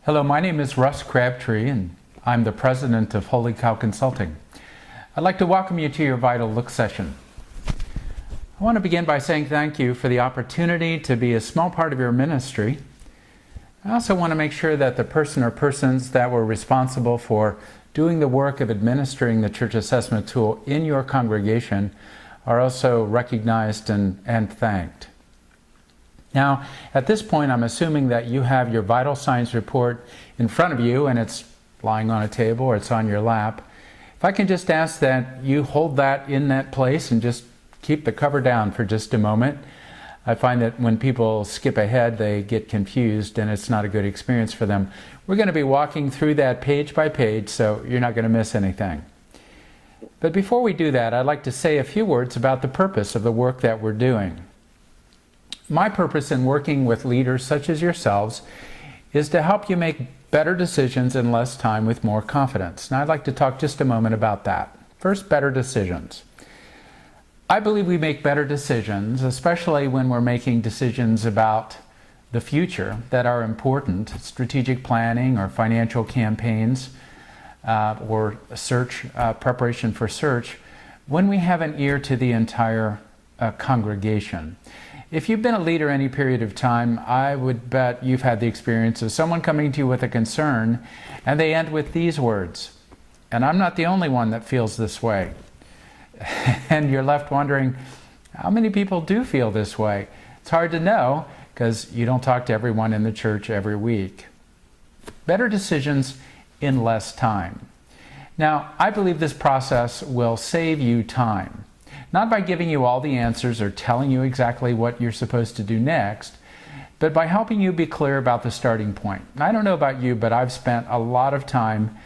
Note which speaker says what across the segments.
Speaker 1: Hello, my name is Russ Crabtree, and I'm the president of Holy Cow Consulting. I'd like to welcome you to your Vital Look session. I want to begin by saying thank you for the opportunity to be a small part of your ministry. I also want to make sure that the person or persons that were responsible for doing the work of administering the church assessment tool in your congregation are also recognized and thanked. Now, at this point, I'm assuming that you have your vital signs report in front of you and it's lying on a table or it's on your lap. If I can just ask that you hold that in that place and just keep the cover down for just a moment. I find that when people skip ahead, they get confused and it's not a good experience for them. We're going to be walking through that page by page, so you're not going to miss anything. But before we do that, I'd like to say a few words about the purpose of the work that we're doing. My purpose in working with leaders such as yourselves is to help you make better decisions in less time with more confidence. Now I'd like to talk just a moment about that. First, better decisions. I believe we make better decisions, especially when we're making decisions about the future that are important, strategic planning or financial campaigns or search, preparation for search, when we have an ear to the entire congregation. If you've been a leader any period of time, I would bet you've had the experience of someone coming to you with a concern and they end with these words, and I'm not the only one that feels this way. And you're left wondering, how many people do feel this way? It's hard to know because you don't talk to everyone in the church every week. Better decisions in less time. Now, I believe this process will save you time. Not by giving you all the answers or telling you exactly what you're supposed to do next, but by helping you be clear about the starting point. I don't know about you, but I've spent a lot of time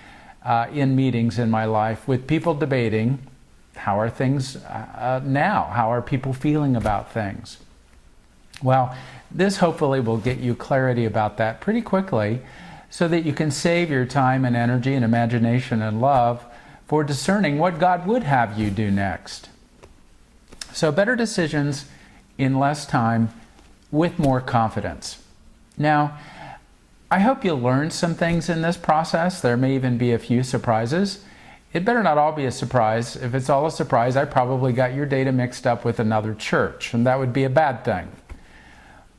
Speaker 1: in meetings in my life with people debating, how are things now? How are people feeling about things? Well, this hopefully will get you clarity about that pretty quickly so that you can save your time and energy and imagination and love for discerning what God would have you do next. So better decisions in less time with more confidence. Now, I hope you'll learn some things in this process. There may even be a few surprises. It better not all be a surprise. If it's all a surprise, I probably got your data mixed up with another church, and that would be a bad thing.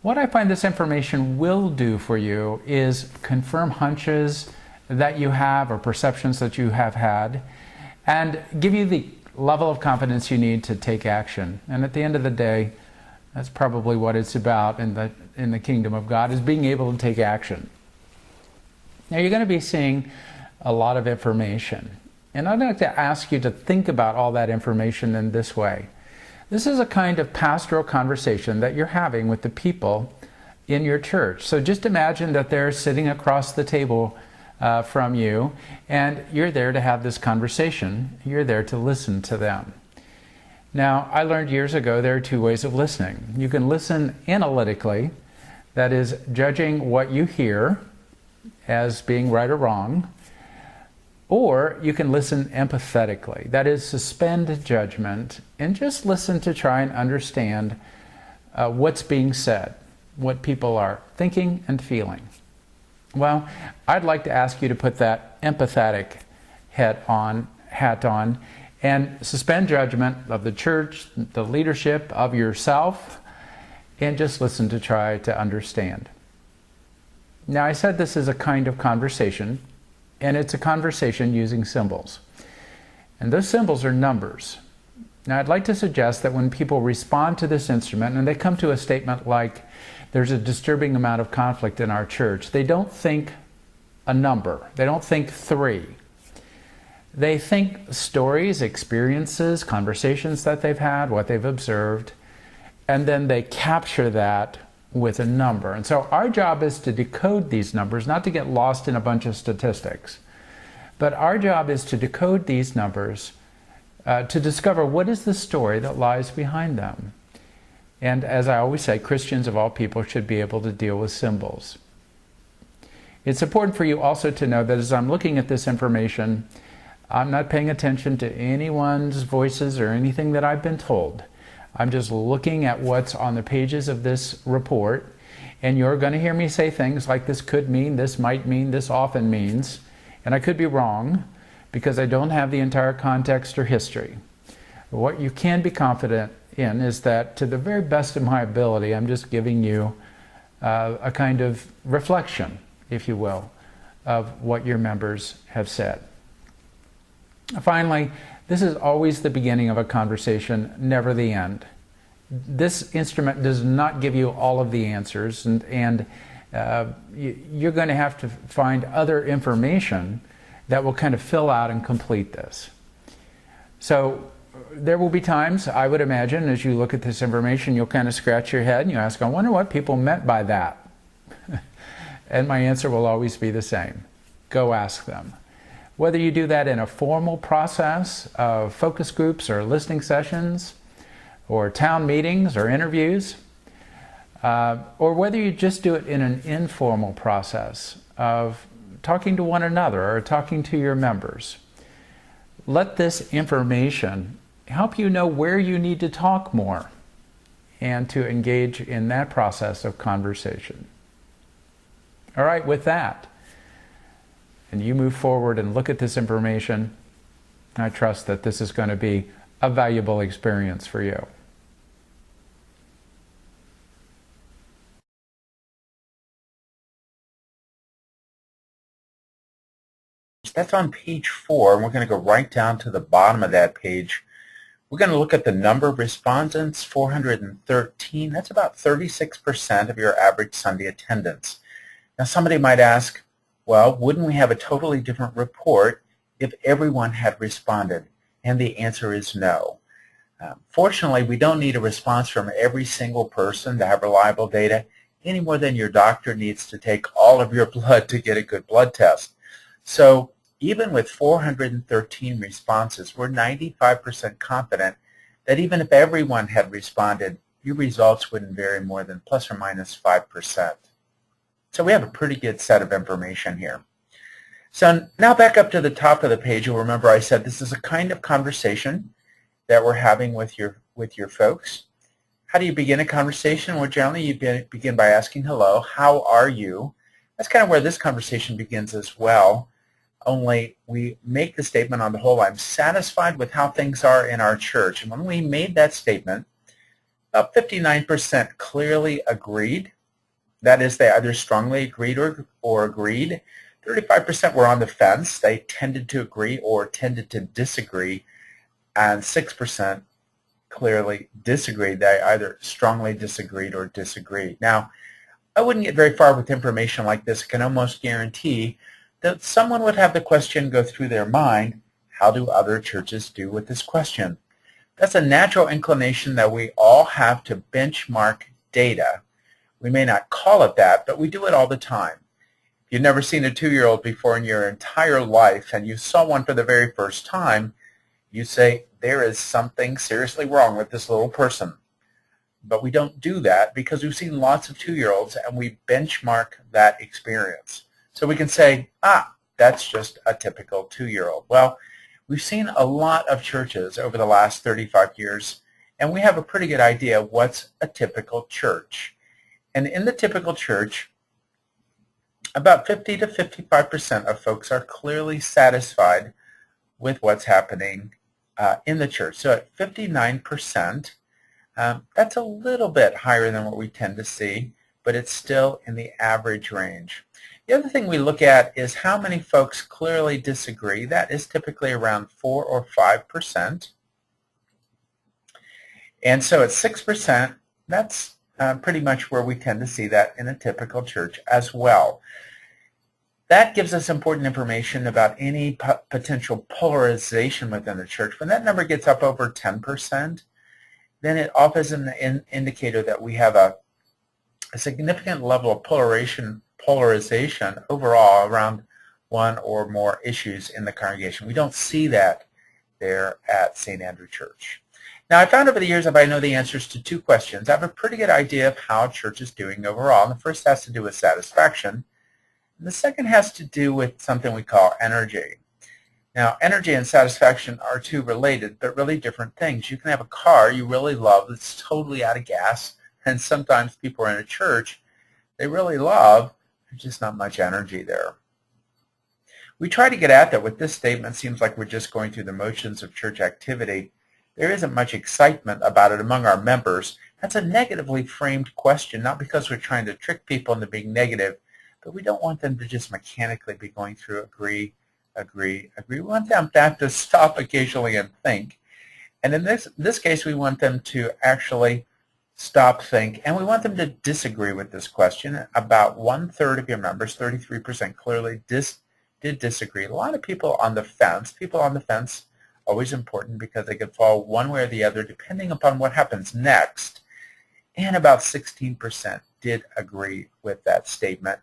Speaker 1: What I find this information will do for you is confirm hunches that you have or perceptions that you have had and give you the level of confidence you need to take action. And at the end of the day, that's probably what it's about in the kingdom of God, is being able to take action. Now you're going to be seeing a lot of information. And I'd like to ask you to think about all that information in this way. This is a kind of pastoral conversation that you're having with the people in your church. So just imagine that they're sitting across the table from you, and you're there to have this conversation. You're there to listen to them. Now, I learned years ago there are two ways of listening. You can listen analytically, that is, judging what you hear as being right or wrong, or you can listen empathetically, that is, suspend judgment and just listen to try and understand what's being said, what people are thinking and feeling. Well, I'd like to ask you to put that empathetic hat on and suspend judgment of the church, the leadership, of yourself, and just listen to try to understand. Now, I said this is a kind of conversation, and it's a conversation using symbols. And those symbols are numbers. Now, I'd like to suggest that when people respond to this instrument, and they come to a statement like, there's a disturbing amount of conflict in our church, they don't think a number. They don't think 3. They think stories, experiences, conversations that they've had, what they've observed, and then they capture that with a number. And so our job is to decode these numbers, not to get lost in a bunch of statistics. But our job is to decode these numbers to discover what is the story that lies behind them. And as I always say, Christians of all people should be able to deal with symbols. It's important for you also to know that as I'm looking at this information, I'm not paying attention to anyone's voices or anything that I've been told. I'm just looking at what's on the pages of this report, And you're going to hear me say things like this could mean, this might mean, this often means, and I could be wrong because I don't have the entire context or history. What you can be confident in is that to the very best of my ability, I'm just giving you a kind of reflection, if you will, of what your members have said. Finally, this is always the beginning of a conversation, never the end. This instrument does not give you all of the answers, and you're going to have to find other information that will kind of fill out and complete this. So there will be times, I would imagine, as you look at this information, you'll kind of scratch your head and you ask, I wonder what people meant by that. And my answer will always be the same. Go ask them. Whether you do that in a formal process of focus groups or listening sessions or town meetings or interviews, or whether you just do it in an informal process of talking to one another or talking to your members, let this information help you know where you need to talk more and to engage in that process of conversation. All right, with that, and you move forward and look at this information, I trust that this is going to be a valuable experience for you.
Speaker 2: That's on page 4, and we're going to go right down to the bottom of that page. We're going to look at the number of respondents, 413. That's about 36% of your average Sunday attendance. Now somebody might ask, well, wouldn't we have a totally different report if everyone had responded? And the answer is no. Fortunately, we don't need a response from every single person to have reliable data any more than your doctor needs to take all of your blood to get a good blood test. So even with 413 responses, we're 95% confident that even if everyone had responded, your results wouldn't vary more than plus or minus 5%. So we have a pretty good set of information here. So now back up to the top of the page, you'll remember I said this is a kind of conversation that we're having with your folks. How do you begin a conversation? Well, generally you begin by asking, hello, how are you? That's kind of where this conversation begins as well, only we make the statement on the whole, I'm satisfied with how things are in our church. And when we made that statement, about 59% clearly agreed. That is, they either strongly agreed or agreed. 35% were on the fence. They tended to agree or tended to disagree. And 6% clearly disagreed. They either strongly disagreed or disagreed. Now, I wouldn't get very far with information like this. I can almost guarantee that someone would have the question go through their mind, how do other churches do with this question? That's a natural inclination that we all have to benchmark data. We may not call it that, but we do it all the time. If you've never seen a 2-year-old before in your entire life and you saw one for the very first time, you say, there is something seriously wrong with this little person. But we don't do that because we've seen lots of 2-year-olds and we benchmark that experience. So we can say, that's just a typical 2-year-old. Well, we've seen a lot of churches over the last 35 years, and we have a pretty good idea of what's a typical church. And in the typical church, about 50 to 55% of folks are clearly satisfied with what's happening in the church. So at 59%, that's a little bit higher than what we tend to see, but it's still in the average range. The other thing we look at is how many folks clearly disagree. That is typically around 4 or 5%. And so at 6%, that's pretty much where we tend to see that in a typical church as well. That gives us important information about any potential polarization within the church. When that number gets up over 10%, then it offers an indicator that we have a significant level of polarization overall around one or more issues in the congregation. We don't see that there at St. Andrew Church. Now, I found over the years, if I know the answers to 2 questions, I have a pretty good idea of how church is doing overall. And the first has to do with satisfaction. And the second has to do with something we call energy. Now, energy and satisfaction are 2 related, but really different things. You can have a car you really love that's totally out of gas, and sometimes people are in a church they really love, there's just not much energy there. We try to get at that with this statement. Seems like we're just going through the motions of church activity. There isn't much excitement about it among our members. That's a negatively framed question, not because we're trying to trick people into being negative, but we don't want them to just mechanically be going through agree, agree, agree. We want them to have to stop occasionally and think. And in this case, we want them to actually stop, think, and we want them to disagree with this question. About 1/3 of your members, 33%, clearly did disagree. A lot of people on the fence. People on the fence, always important because they could fall one way or the other depending upon what happens next. And about 16% did agree with that statement.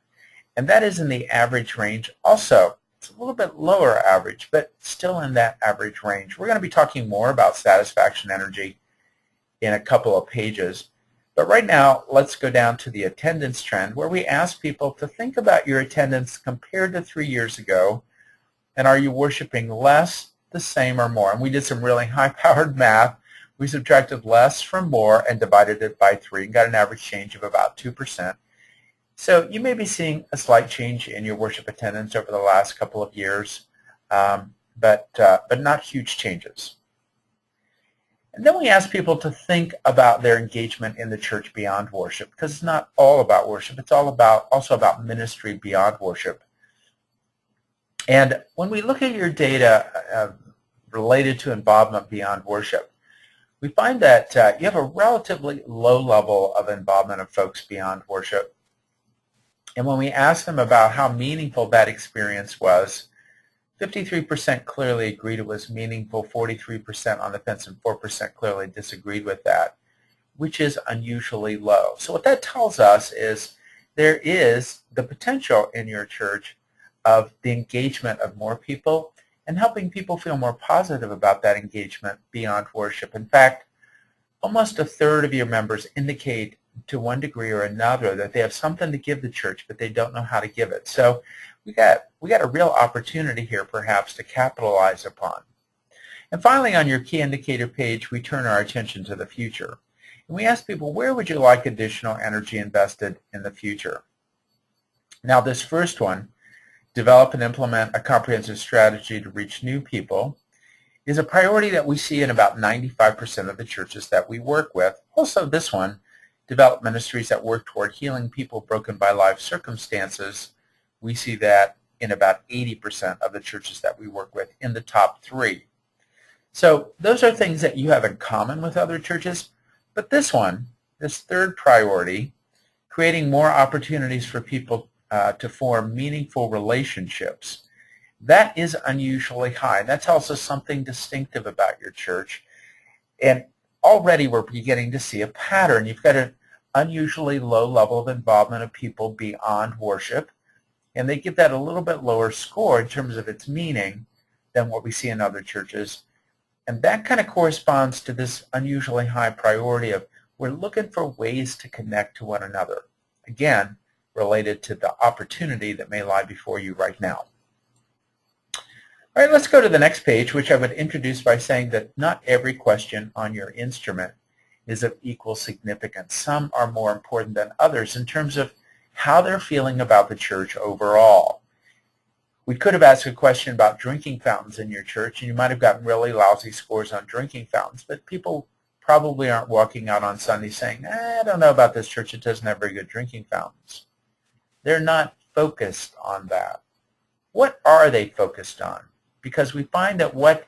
Speaker 2: And that is in the average range. Also, it's a little bit lower average, but still in that average range. We're going to be talking more about satisfaction energy in a couple of pages. But right now, let's go down to the attendance trend, where we ask people to think about your attendance compared to 3 years ago, and are you worshiping less, the same, or more? And we did some really high-powered math. We subtracted less from more and divided it by 3 and got an average change of about 2%. So you may be seeing a slight change in your worship attendance over the last couple of years, but not huge changes. And then we ask people to think about their engagement in the church beyond worship, because it's not all about worship. It's also about ministry beyond worship. And when we look at your data related to involvement beyond worship, we find that you have a relatively low level of involvement of folks beyond worship. And when we ask them about how meaningful that experience was, 53% clearly agreed it was meaningful, 43% on the fence, and 4% clearly disagreed with that, which is unusually low. So what that tells us is there is the potential in your church of the engagement of more people and helping people feel more positive about that engagement beyond worship. In fact, almost 1/3 of your members indicate to one degree or another that they have something to give the church, but they don't know how to give it. So we got a real opportunity here perhaps to capitalize upon. And finally, on your key indicator page, we turn our attention to the future. And we ask people, where would you like additional energy invested in the future? Now this first one, develop and implement a comprehensive strategy to reach new people, is a priority that we see in about 95% of the churches that we work with. Also this one, develop ministries that work toward healing people broken by life circumstances, we see that in about 80% of the churches that we work with in the top 3. So those are things that you have in common with other churches. But this one, this third priority, creating more opportunities for people to form meaningful relationships, that is unusually high. That tells us something distinctive about your church. And already we're beginning to see a pattern. You've got an unusually low level of involvement of people beyond worship, and they give that a little bit lower score in terms of its meaning than what we see in other churches. And that kind of corresponds to this unusually high priority of we're looking for ways to connect to one another. Again, related to the opportunity that may lie before you right now. All right, let's go to the next page, which I would introduce by saying that not every question on your instrument is of equal significance. Some are more important than others in terms of how they're feeling about the church overall. We could have asked a question about drinking fountains in your church, and you might have gotten really lousy scores on drinking fountains, but people probably aren't walking out on Sunday saying, I don't know about this church, it doesn't have very good drinking fountains. They're not focused on that. What are they focused on? Because we find that what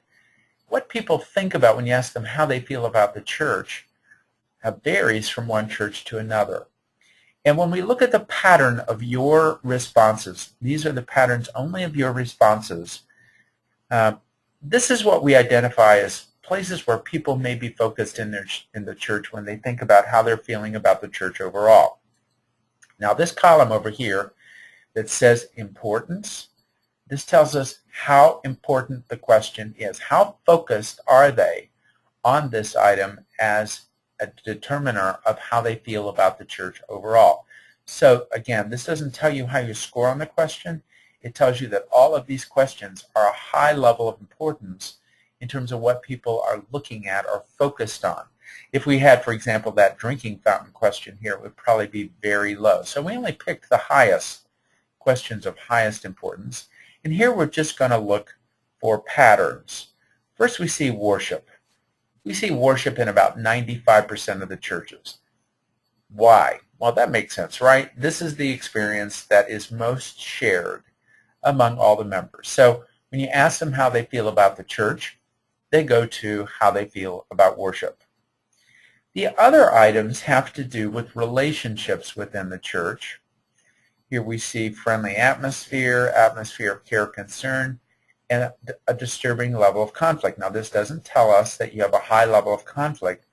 Speaker 2: people think about when you ask them how they feel about the church varies from one church to another. And when we look at the pattern of your responses, these are the patterns only of your responses, this is what we identify as places where people may be focused in the church when they think about how they're feeling about the church overall. Now this column over here that says importance, this tells us how important the question is. How focused are they on this item as a determiner of how they feel about the church overall? So again, this doesn't tell you how you score on the question. It tells you that all of these questions are a high level of importance in terms of what people are looking at or focused on. If we had, for example, that drinking fountain question here, it would probably be very low. So we only picked the highest questions of highest importance. And here we're just going to look for patterns. First, we see worship. We see worship in about 95% of the churches. Why? Well, that makes sense, right? This is the experience that is most shared among all the members. So when you ask them how they feel about the church, they go to how they feel about worship. The other items have to do with relationships within the church. Here we see friendly atmosphere, atmosphere of care, concern, and a disturbing level of conflict. Now, this doesn't tell us that you have a high level of conflict.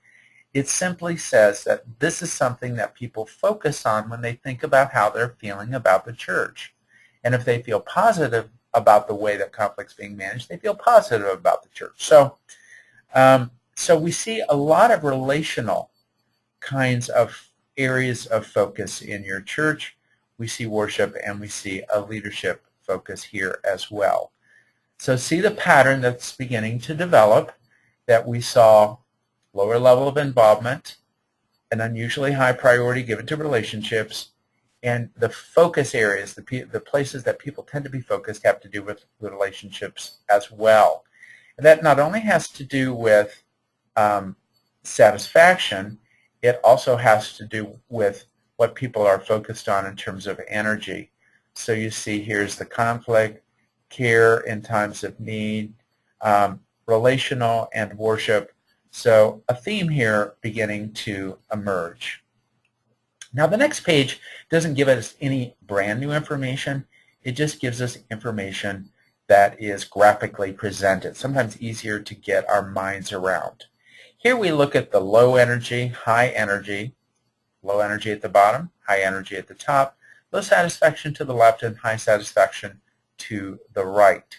Speaker 2: It simply says that this is something that people focus on when they think about how they're feeling about the church. And if they feel positive about the way that conflict's being managed, they feel positive about the church. So we see a lot of relational kinds of areas of focus in your church. We see worship, and we see a leadership focus here as well. So see the pattern that's beginning to develop, that we saw lower level of involvement, an unusually high priority given to relationships, and the focus areas, the places that people tend to be focused, have to do with relationships as well. And that not only has to do with satisfaction, it also has to do with what people are focused on in terms of energy. So you see here's the conflict, care in times of need, relational, and worship. So a theme here beginning to emerge. Now the next page doesn't give us any brand new information. It just gives us information that is graphically presented, sometimes easier to get our minds around. Here we look at the low energy, high energy, low energy at the bottom, high energy at the top, low satisfaction to the left, and high satisfaction to the right.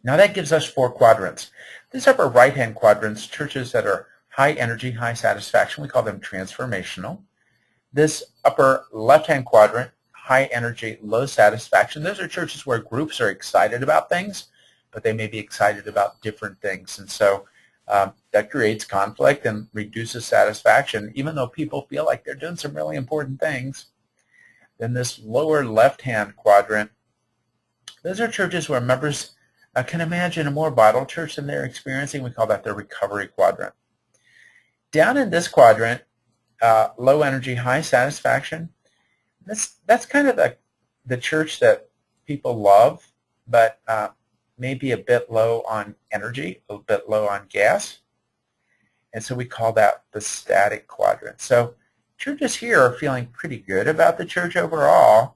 Speaker 2: Now that gives us 4 quadrants. These upper right-hand quadrants, churches that are high energy, high satisfaction, we call them transformational. This upper left-hand quadrant, high energy, low satisfaction, those are churches where groups are excited about things, but they may be excited about different things. And so that creates conflict and reduces satisfaction, even though people feel like they're doing some really important things. Then this lower left-hand quadrant, those are churches where members can imagine a more vital church than they're experiencing. We call that the recovery quadrant. Down in this quadrant, low energy, high satisfaction, that's kind of the church that people love, but maybe a bit low on energy, a bit low on gas. And so we call that the static quadrant. So churches here are feeling pretty good about the church overall,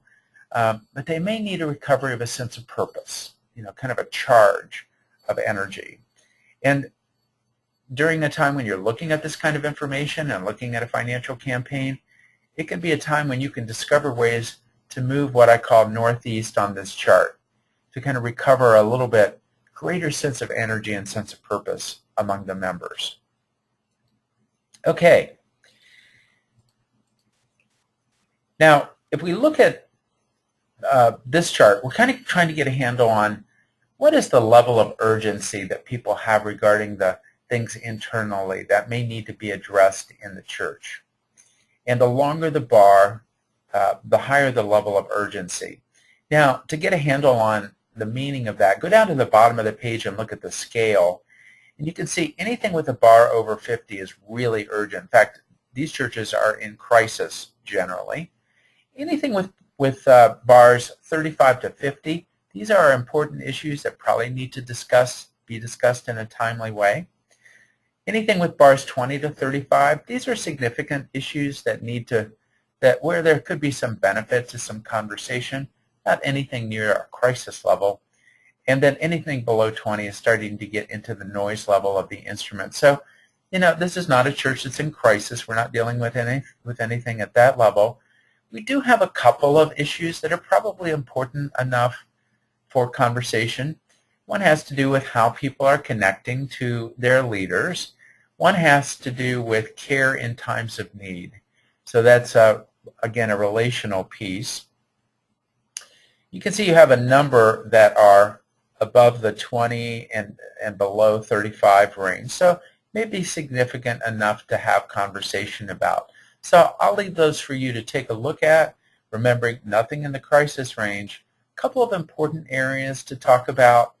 Speaker 2: but they may need a recovery of a sense of purpose, kind of a charge of energy. And during a time when you're looking at this kind of information and looking at a financial campaign, it can be a time when you can discover ways to move what I call northeast on this chart, to kind of recover a little bit greater sense of energy and sense of purpose among the members. Okay. Now, if we look at this chart, we're kind of trying to get a handle on what is the level of urgency that people have regarding the things internally that may need to be addressed in the church. And the longer the bar, the higher the level of urgency. Now, to get a handle on the meaning of that, go down to the bottom of the page and look at the scale. And you can see anything with a bar over 50 is really urgent. In fact, these churches are in crisis generally. Anything with bars 35 to 50, these are important issues that probably need to be discussed in a timely way. Anything with bars 20 to 35, these are significant issues that where there could be some benefit to some conversation, not anything near a crisis level. And then anything below 20 is starting to get into the noise level of the instrument. So, this is not a church that's in crisis. We're not dealing with anything at that level. We do have a couple of issues that are probably important enough for conversation. One has to do with how people are connecting to their leaders. One has to do with care in times of need. So that's, again, a relational piece. You can see you have a number that are above the 20 and below 35 range. So may be significant enough to have conversation about. So I'll leave those for you to take a look at, remembering nothing in the crisis range, a couple of important areas to talk about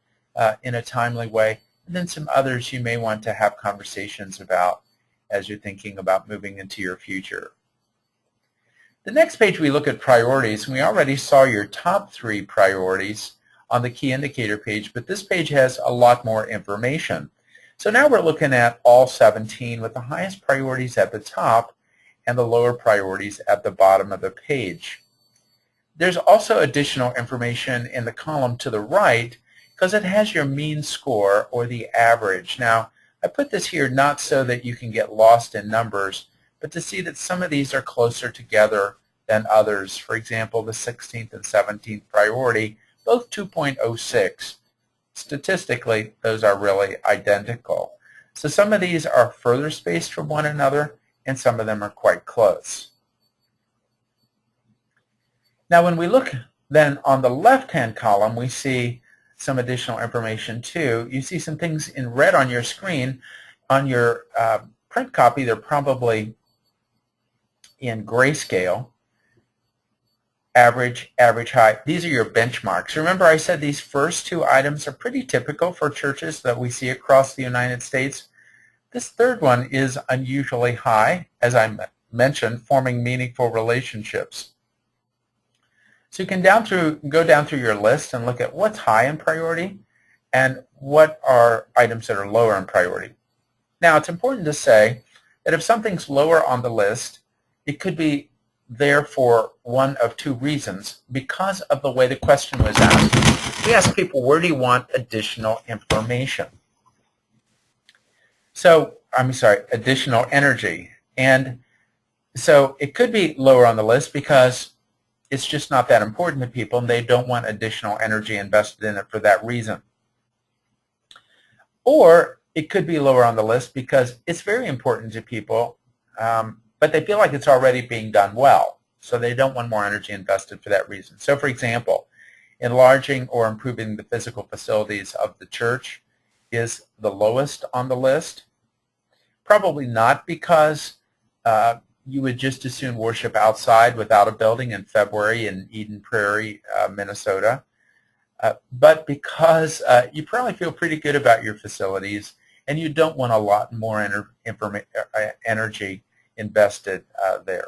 Speaker 2: in a timely way, and then some others you may want to have conversations about as you're thinking about moving into your future. The next page we look at priorities, and we already saw your top 3 priorities on the key indicator page, but this page has a lot more information. So now we're looking at all 17 with the highest priorities at the top and the lower priorities at the bottom of the page. There's also additional information in the column to the right because it has your mean score or the average. Now, I put this here not so that you can get lost in numbers, but to see that some of these are closer together than others. For example, the 16th and 17th priority, both 2.06. Statistically, those are really identical. So some of these are further spaced from one another, and some of them are quite close. Now, when we look then on the left-hand column, we see some additional information too. You see some things in red on your screen. On your print copy, they're probably in grayscale. Average, average height. These are your benchmarks. Remember I said these first 2 items are pretty typical for churches that we see across the United States. This third one is unusually high, as I mentioned, forming meaningful relationships. So you can go down through your list and look at what's high in priority and what are items that are lower in priority. Now, it's important to say that if something's lower on the list, it could be there for one of 2 reasons. Because of the way the question was asked, we asked people, where do you want additional information? So, additional energy. And so it could be lower on the list because it's just not that important to people and they don't want additional energy invested in it for that reason. Or it could be lower on the list because it's very important to people, but they feel like it's already being done well, so they don't want more energy invested for that reason. So for example, enlarging or improving the physical facilities of the church is the lowest on the list. Probably not because you would just as soon worship outside without a building in February in Eden Prairie, Minnesota, but because you probably feel pretty good about your facilities and you don't want a lot more energy invested there.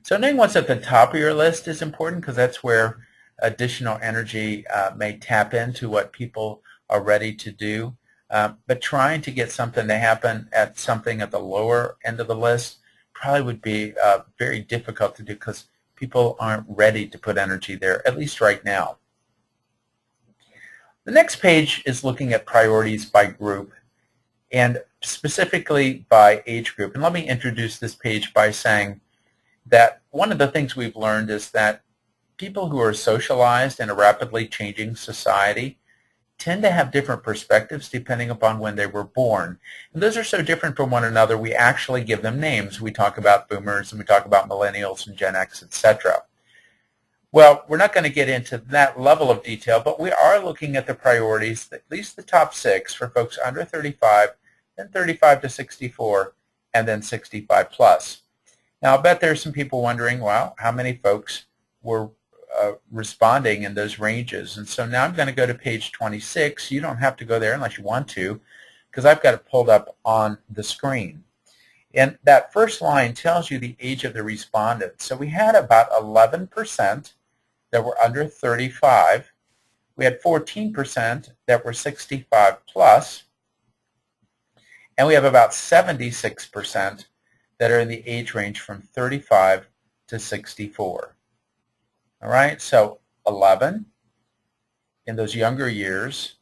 Speaker 2: So knowing what's at the top of your list is important because that's where additional energy may tap into what people are ready to do. But trying to get something to happen at something at the lower end of the list probably would be very difficult to do because people aren't ready to put energy there, at least right now. The next page is looking at priorities by group and specifically by age group. And let me introduce this page by saying that one of the things we've learned is that people who are socialized in a rapidly changing society tend to have different perspectives depending upon when they were born. And those are so different from one another, we actually give them names. We talk about boomers and we talk about millennials and Gen X, etc. Well, we're not going to get into that level of detail, but we are looking at the priorities, at least the top 6 for folks under 35, then 35 to 64, and then 65 plus. Now, I bet there's some people wondering, well, how many folks were responding in those ranges? And so now I'm going to go to page 26. You don't have to go there unless you want to, because I've got it pulled up on the screen. And that first line tells you the age of the respondents. So we had about 11% that were under 35. We had 14% that were 65 plus. And we have about 76% that are in the age range from 35 to 64. All right, so 11 in those younger years,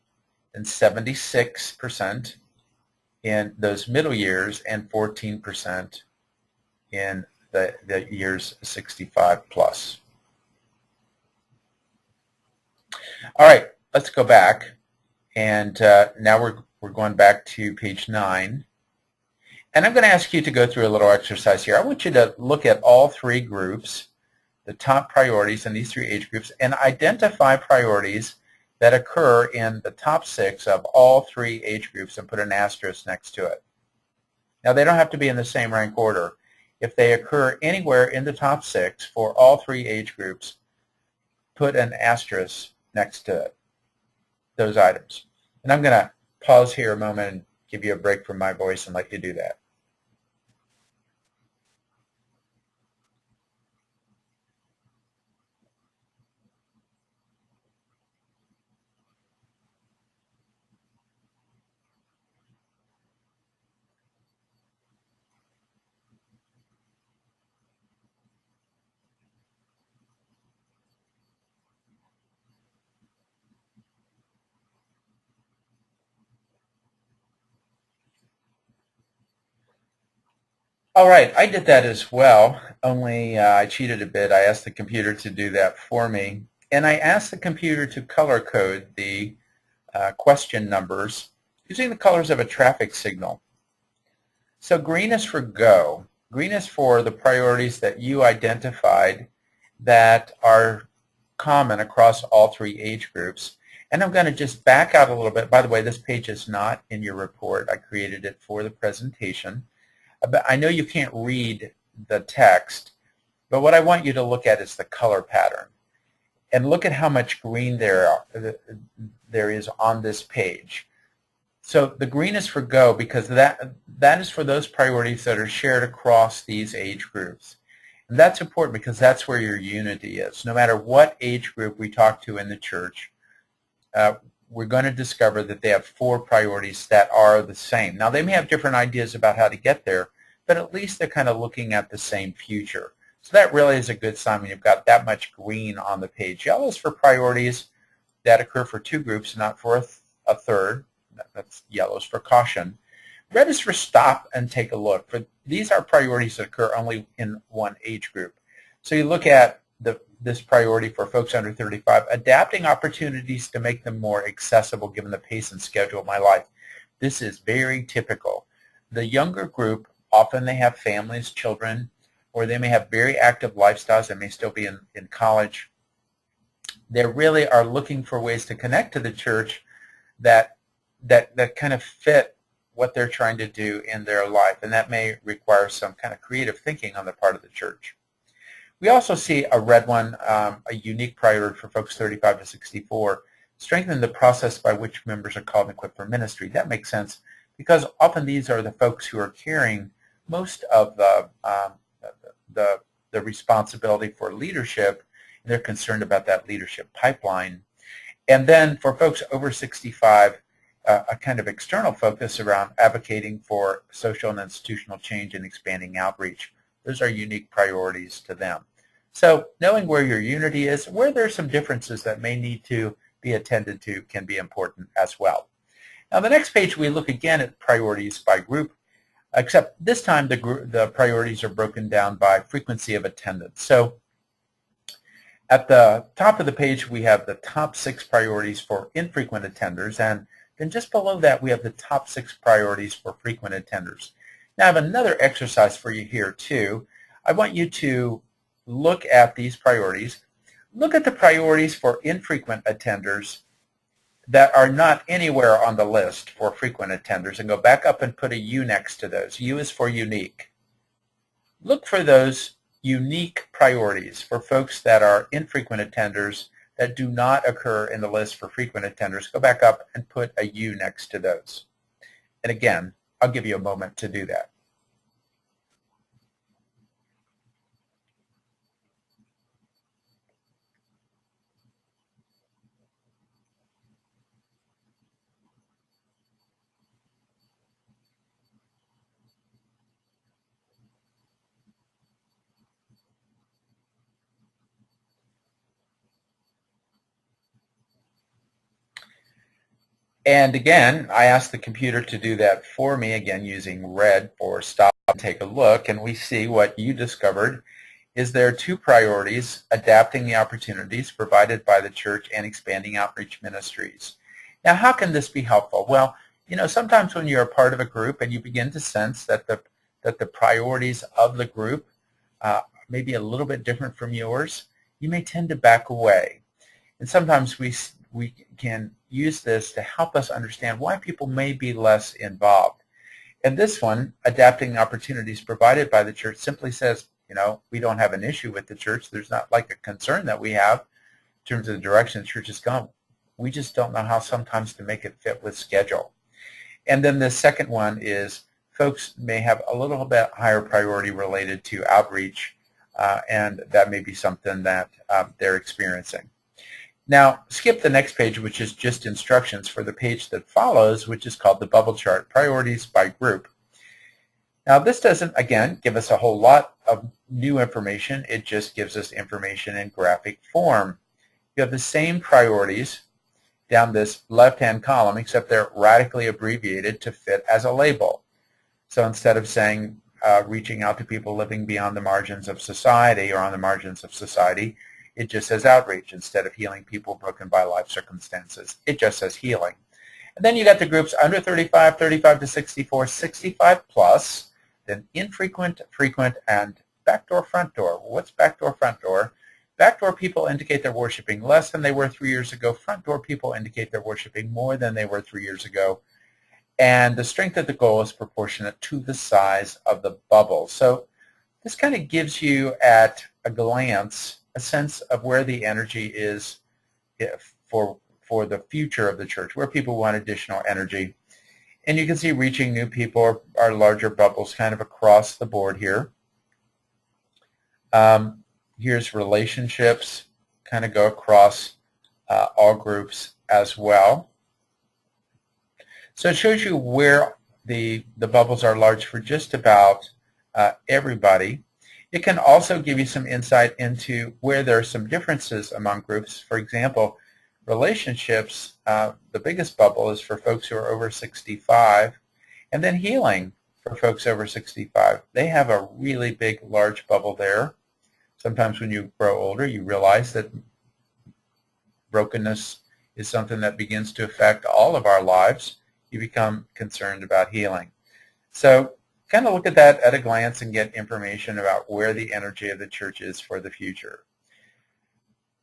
Speaker 2: and 76% in those middle years, and 14% in the years 65 plus. All right, let's go back, and now we're going back to page 9. And I'm going to ask you to go through a little exercise here. I want you to look at all 3 groups, the top priorities in these 3 age groups, and identify priorities that occur in the top 6 of all 3 age groups and put an asterisk next to it. Now, they don't have to be in the same rank order. If they occur anywhere in the top 6 for all 3 age groups, put an asterisk next to it, those items. And I'm going to pause here a moment and give you a break from my voice and let you do that. All right, I did that as well, only I cheated a bit. I asked the computer to do that for me, and I asked the computer to color code the question numbers using the colors of a traffic signal. So green is for go. Green is for the priorities that you identified that are common across all 3 age groups. And I'm going to just back out a little bit. By the way, this page is not in your report. I created it for the presentation. But I know you can't read the text, but what I want you to look at is the color pattern. And look at how much green there is on this page. So the green is for go because that is for those priorities that are shared across these age groups. And that's important because that's where your unity is. No matter what age group we talk to in the church, we're going to discover that they have 4 priorities that are the same. Now, they may have different ideas about how to get there, but at least they're kind of looking at the same future. So that really is a good sign when you've got that much green on the page. Yellow is for priorities that occur for 2 groups, not for a third. That's yellow is for caution. Red is for stop and take a look. These are priorities that occur only in one age group. So you look at this priority for folks under 35, adapting opportunities to make them more accessible given the pace and schedule of my life. This is very typical. The younger group, often they have families, children, or they may have very active lifestyles. They may still be in college. They really are looking for ways to connect to the church that kind of fit what they're trying to do in their life, and that may require some kind of creative thinking on the part of the church. We also see a red one, a unique priority for folks 35 to 64, strengthen the process by which members are called and equipped for ministry. That makes sense because often these are the folks who are carrying most of the responsibility for leadership, and they're concerned about that leadership pipeline. And then for folks over 65, a kind of external focus around advocating for social and institutional change and expanding outreach. Those are unique priorities to them. So knowing where your unity is, where there's some differences that may need to be attended to can be important as well. Now the next page we look again at priorities by group, except this time the priorities are broken down by frequency of attendance. So at the top of the page we have the top 6 priorities for infrequent attenders, and then just below that we have the top 6 priorities for frequent attenders. Now I have another exercise for you here too. I want you to look at these priorities. Look at the priorities for infrequent attenders that are not anywhere on the list for frequent attenders and go back up and put a U next to those. U is for unique. Look for those unique priorities for folks that are infrequent attenders that do not occur in the list for frequent attenders. Go back up and put a U next to those. And again, I'll give you a moment to do that. And again, I asked the computer to do that for me, again using red for stop and take a look, and we see what you discovered is there are 2 priorities, adapting the opportunities provided by the church and expanding outreach ministries. Now how can this be helpful? Well, you know, sometimes when you're a part of a group and you begin to sense that the priorities of the group may be a little bit different from yours, you may tend to back away. And sometimes we we can use this to help us understand why people may be less involved. And this one, adapting opportunities provided by the church, simply says, we don't have an issue with the church. There's not like a concern that we have in terms of the direction the church is going. We just don't know how sometimes to make it fit with schedule. And then the second one is folks may have a little bit higher priority related to outreach, and that may be something that they're experiencing. Now, skip the next page, which is just instructions for the page that follows, which is called the bubble chart, priorities by group. Now, this doesn't, again, give us a whole lot of new information. It just gives us information in graphic form. You have the same priorities down this left-hand column, except they're radically abbreviated to fit as a label. So instead of saying reaching out to people living beyond the margins of society or on the margins of society, it just says outreach. Instead of healing people broken by life circumstances, it just says healing. And then you got the groups under 35, 35 to 64, 65 plus, then infrequent, frequent, and backdoor, front door. What's backdoor, front door? Backdoor people indicate they're worshiping less than they were 3 years ago. Front door people indicate they're worshiping more than they were 3 years ago. And the strength of the goal is proportionate to the size of the bubble. So this kind of gives you at a glance a sense of where the energy is for the future of the church, where people want additional energy. And you can see reaching new people are larger bubbles kind of across the board here. Here's relationships, kind of go across all groups as well. So it shows you where the bubbles are large for just about everybody. It can also give you some insight into where there are some differences among groups. For example, relationships, the biggest bubble is for folks who are over 65, and then healing for folks over 65. They have a really big, large bubble there. Sometimes when you grow older, you realize that brokenness is something that begins to affect all of our lives. You become concerned about healing. So kind of look at that at a glance and get information about where the energy of the church is for the future.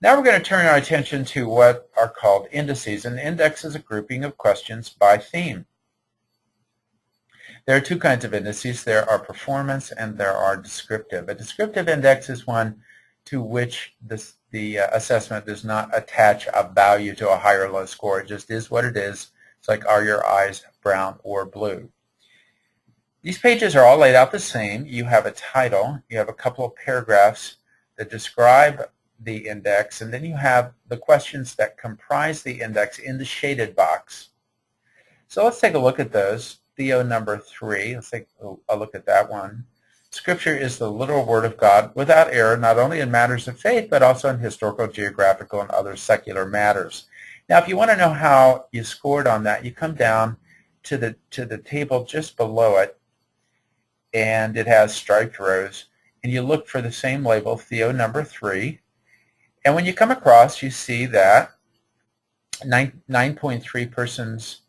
Speaker 2: Now we're going to turn our attention to what are called indices. An index is a grouping of questions by theme. There are two kinds of indices. There are performance and there are descriptive. A descriptive index is one to which the assessment does not attach a value to a high or low score. It just is what it is. It's like, are your eyes brown or blue? These pages are all laid out the same. You have a title. You have a couple of paragraphs that describe the index, and then you have the questions that comprise the index in the shaded box. So let's take a look at those. Theo number 3, let's take a look at that one. Scripture is the literal word of God without error, not only in matters of faith, but also in historical, geographical, and other secular matters. Now, if you want to know how you scored on that, you come down to the table just below it, and it has striped rows, and you look for the same label, Theo number 3, and when you come across, you see that 9.3 persons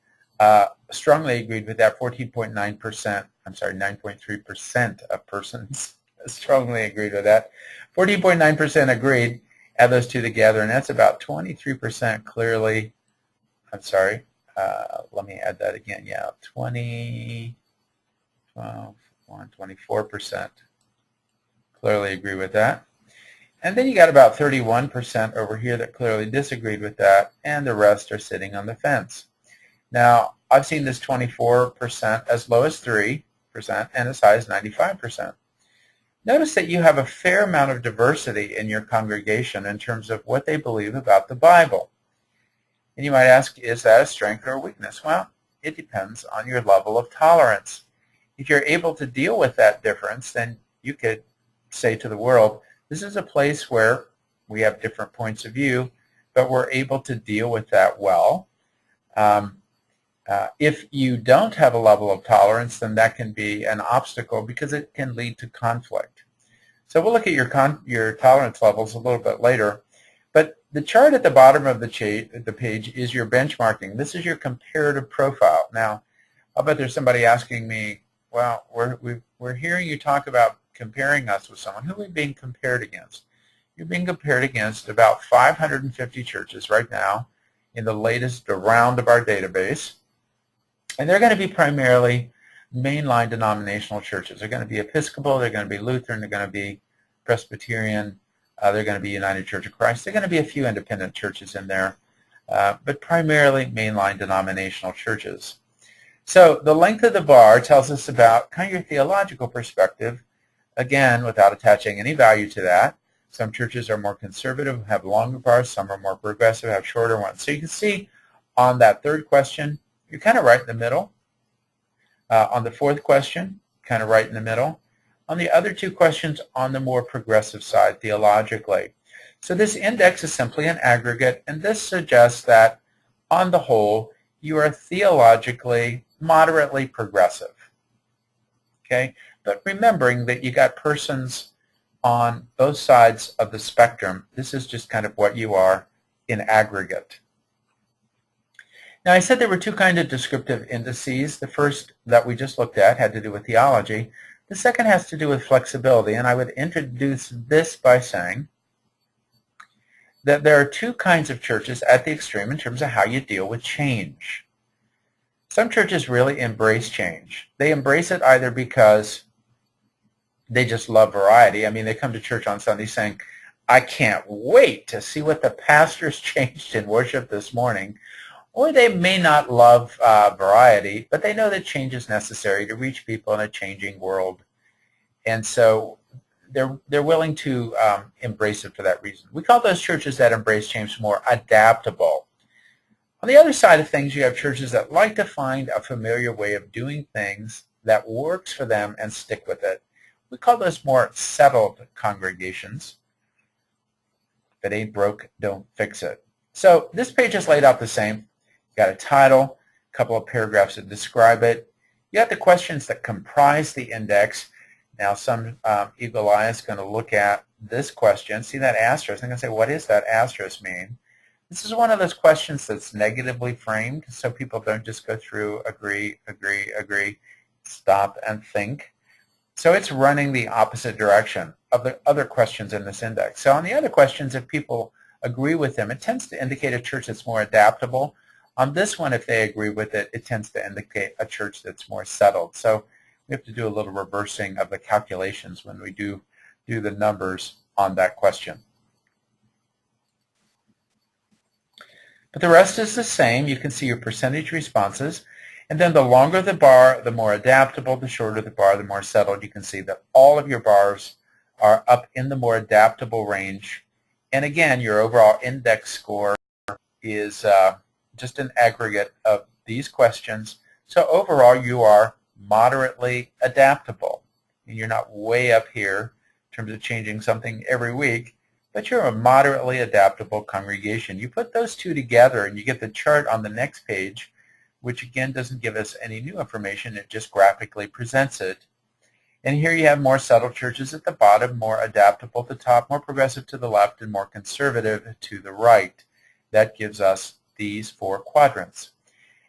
Speaker 2: strongly agreed with that, 14.9%, I'm sorry, 9.3% of persons strongly agreed with that, 14.9% agreed. Add those two together, and that's about 23% clearly, I'm sorry, let me add that again, yeah, 24% clearly agree with that. And then you got about 31% over here that clearly disagreed with that, and the rest are sitting on the fence. Now, I've seen this 24% as low as 3% and as high as 95%. Notice that you have a fair amount of diversity in your congregation in terms of what they believe about the Bible. And you might ask, is that a strength or a weakness? Well, it depends on your level of tolerance. If you're able to deal with that difference, then you could say to the world, this is a place where we have different points of view, but we're able to deal with that well. If you don't have a level of tolerance, then that can be an obstacle because it can lead to conflict. So we'll look at your tolerance levels a little bit later. But the chart at the bottom of the page is your benchmarking. This is your comparative profile. Now, I'll bet there's somebody asking me, well, we're hearing you talk about comparing us with someone. Who are we being compared against? You're being compared against about 550 churches right now in the latest round of our database. And they're going to be primarily mainline denominational churches. They're going to be Episcopal, they're going to be Lutheran, they're going to be Presbyterian, they're going to be United Church of Christ. They're going to be a few independent churches in there, but primarily mainline denominational churches. So the length of the bar tells us about kind of your theological perspective, again, without attaching any value to that. Some churches are more conservative, have longer bars. Some are more progressive, have shorter ones. So you can see on that third question, you're kind of right in the middle. On the fourth question, kind of right in the middle. On the other two questions, on the more progressive side theologically. So this index is simply an aggregate, and this suggests that on the whole, you are theologically moderately progressive. Okay? But remembering that you got persons on both sides of the spectrum, this is just kind of what you are in aggregate. Now, I said there were two kinds of descriptive indices. The first that we just looked at had to do with theology. The second has to do with flexibility, and I would introduce this by saying that there are two kinds of churches at the extreme in terms of how you deal with change. Some churches really embrace change. They embrace it either because they just love variety. I mean, they come to church on Sunday saying, I can't wait to see what the pastors changed in worship this morning. Or they may not love variety, but they know that change is necessary to reach people in a changing world. And so they're willing to embrace it for that reason. We call those churches that embrace change more adaptable. On the other side of things, you have churches that like to find a familiar way of doing things that works for them and stick with it. We call those more settled congregations. If it ain't broke, don't fix it. So this page is laid out the same. You got a title, a couple of paragraphs that describe it. You have the questions that comprise the index. Now some eagle eye is going to look at this question, see that asterisk, and going to say, what does that asterisk mean? This is one of those questions that's negatively framed, so people don't just go through agree, agree, agree, stop and think. So it's running the opposite direction of the other questions in this index. So on the other questions, if people agree with them, it tends to indicate a church that's more adaptable. On this one, if they agree with it, it tends to indicate a church that's more settled. So we have to do a little reversing of the calculations when we do the numbers on that question. But the rest is the same. You can see your percentage responses. And then the longer the bar, the more adaptable. The shorter the bar, the more settled. You can see that all of your bars are up in the more adaptable range. And again, your overall index score is just an aggregate of these questions. So overall, you are moderately adaptable. And you're not way up here in terms of changing something every week, but you're a moderately adaptable congregation. You put those two together and you get the chart on the next page, which again doesn't give us any new information. It just graphically presents it. And here you have more settled churches at the bottom, more adaptable at the top, more progressive to the left, and more conservative to the right. That gives us these four quadrants.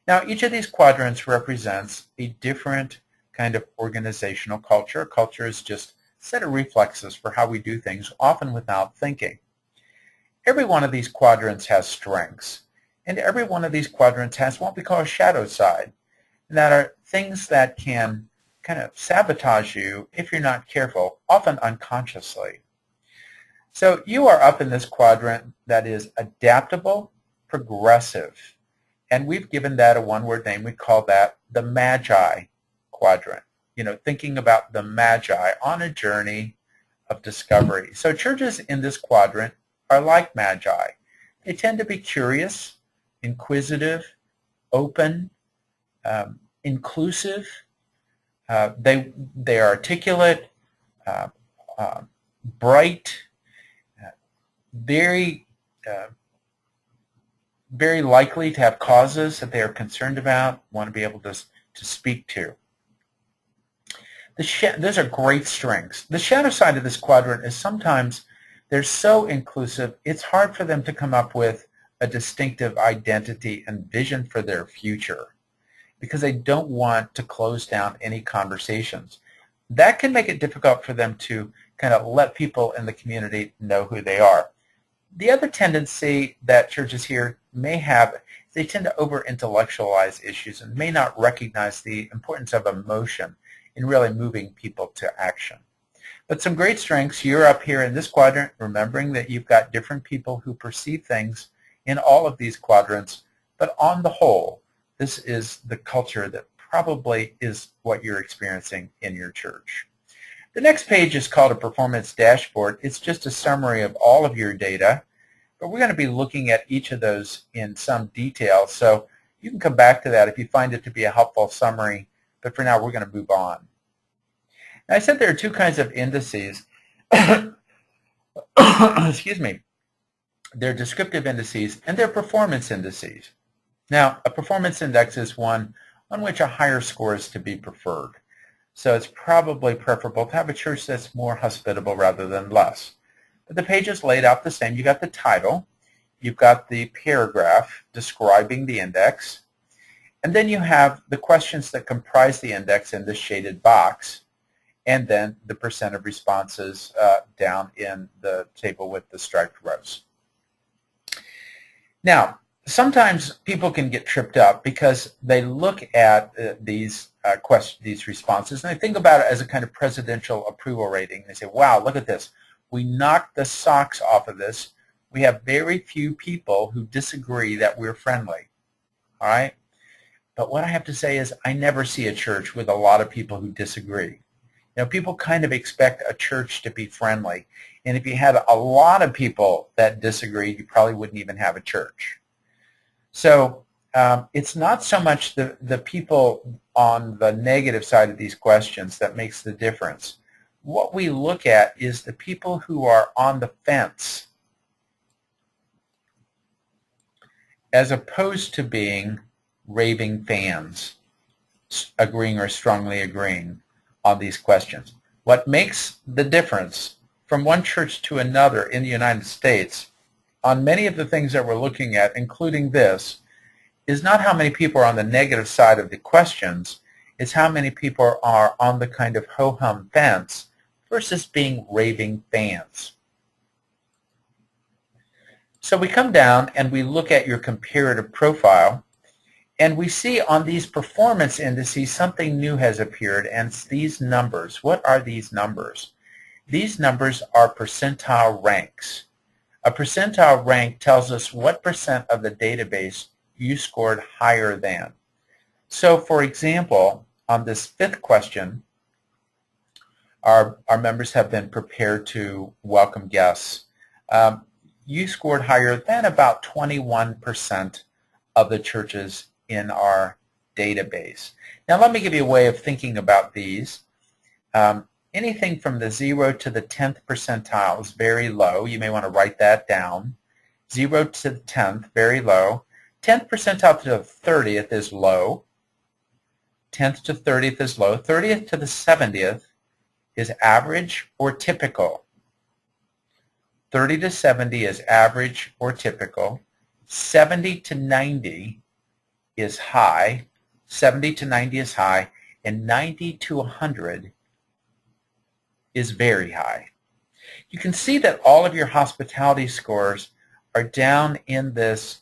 Speaker 2: Now, each of these quadrants represents a different kind of organizational culture. Culture is just a set of reflexes for how we do things, often without thinking. Every one of these quadrants has strengths, and every one of these quadrants has what we call a shadow side, and that are things that can kind of sabotage you if you're not careful, often unconsciously. So you are up in this quadrant that is adaptable, progressive, and we've given that a one-word name. We call that the Magi quadrant. You know, thinking about the Magi on a journey of discovery. So churches in this quadrant are like Magi. They tend to be curious, inquisitive, open, inclusive. They are articulate, bright, very likely to have causes that they are concerned about, want to be able to speak to. Those are great strengths. The shadow side of this quadrant is sometimes they're so inclusive, it's hard for them to come up with a distinctive identity and vision for their future because they don't want to close down any conversations. That can make it difficult for them to kind of let people in the community know who they are. The other tendency that churches here may have is they tend to over-intellectualize issues and may not recognize the importance of emotion in really moving people to action. But some great strengths. You're up here in this quadrant, remembering that you've got different people who perceive things in all of these quadrants, but on the whole, this is the culture that probably is what you're experiencing in your church. The next page is called a performance dashboard. It's just a summary of all of your data, but we're going to be looking at each of those in some detail, so you can come back to that if you find it to be a helpful summary, but for now we're going to move on. Now, I said there are two kinds of indices. Excuse me. They're descriptive indices and they're performance indices. Now, a performance index is one on which a higher score is to be preferred. So it's probably preferable to have a church that's more hospitable rather than less. But the page is laid out the same. You've got the title, you've got the paragraph describing the index, and then you have the questions that comprise the index in the shaded box, and then the percent of responses down in the table with the striped rows. Now, sometimes people can get tripped up because they look at these responses and they think about it as a kind of presidential approval rating. They say, wow, look at this. We knocked the socks off of this. We have very few people who disagree that we're friendly. All right? But what I have to say is I never see a church with a lot of people who disagree. You know, people kind of expect a church to be friendly. And if you had a lot of people that disagreed, you probably wouldn't even have a church. So it's not so much the people on the negative side of these questions that makes the difference. What we look at is the people who are on the fence as opposed to being raving fans, agreeing or strongly agreeing on these questions. What makes the difference from one church to another in the United States on many of the things that we're looking at, including this, is not how many people are on the negative side of the questions, it's how many people are on the kind of ho-hum fence versus being raving fans. So we come down and we look at your comparative profile, and we see on these performance indices something new has appeared, and it's these numbers. What are these numbers? These numbers are percentile ranks. A percentile rank tells us what percent of the database you scored higher than. So, for example, on this fifth question, our members have been prepared to welcome guests. You scored higher than about 21% of the churches in our database. Now let me give you a way of thinking about these. Anything from the 0 to the 10th percentile is very low. You may want to write that down. 0 to the 10th, very low. 10th percentile to the 30th is low. 10th to 30th is low. 30th to the 70th is average or typical. 30 to 70 is average or typical. 70 to 90 is high, 70 to 90 is high, and 90 to 100 is very high. You can see that all of your hospitality scores are down in this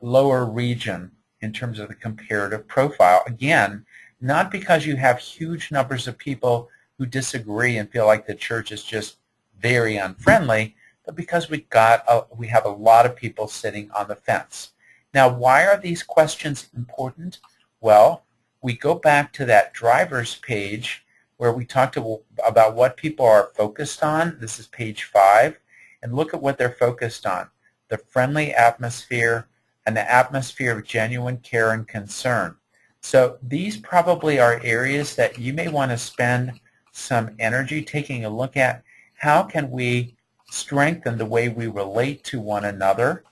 Speaker 2: lower region in terms of the comparative profile. Again, not because you have huge numbers of people who disagree and feel like the church is just very unfriendly, but because we have a lot of people sitting on the fence. Now, why are these questions important? Well, we go back to that driver's page where we talked about what people are focused on. This is page 5. And look at what they're focused on. The friendly atmosphere and the atmosphere of genuine care and concern. So these probably are areas that you may want to spend some energy taking a look at. How can we strengthen the way we relate to one another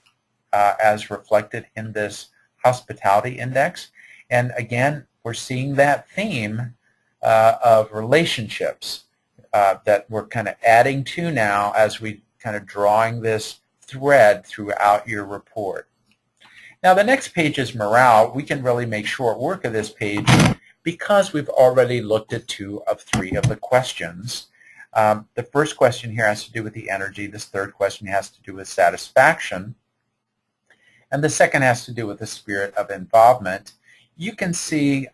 Speaker 2: as reflected in this hospitality index? And again, we're seeing that theme of relationships that we're kind of adding to now as we kind of drawing this thread throughout your report. Now the next page is morale. We can really make short work of this page because we've already looked at 2 of 3 of the questions. The first question here has to do with the energy. This third question has to do with satisfaction. And the second has to do with the spirit of involvement. You can see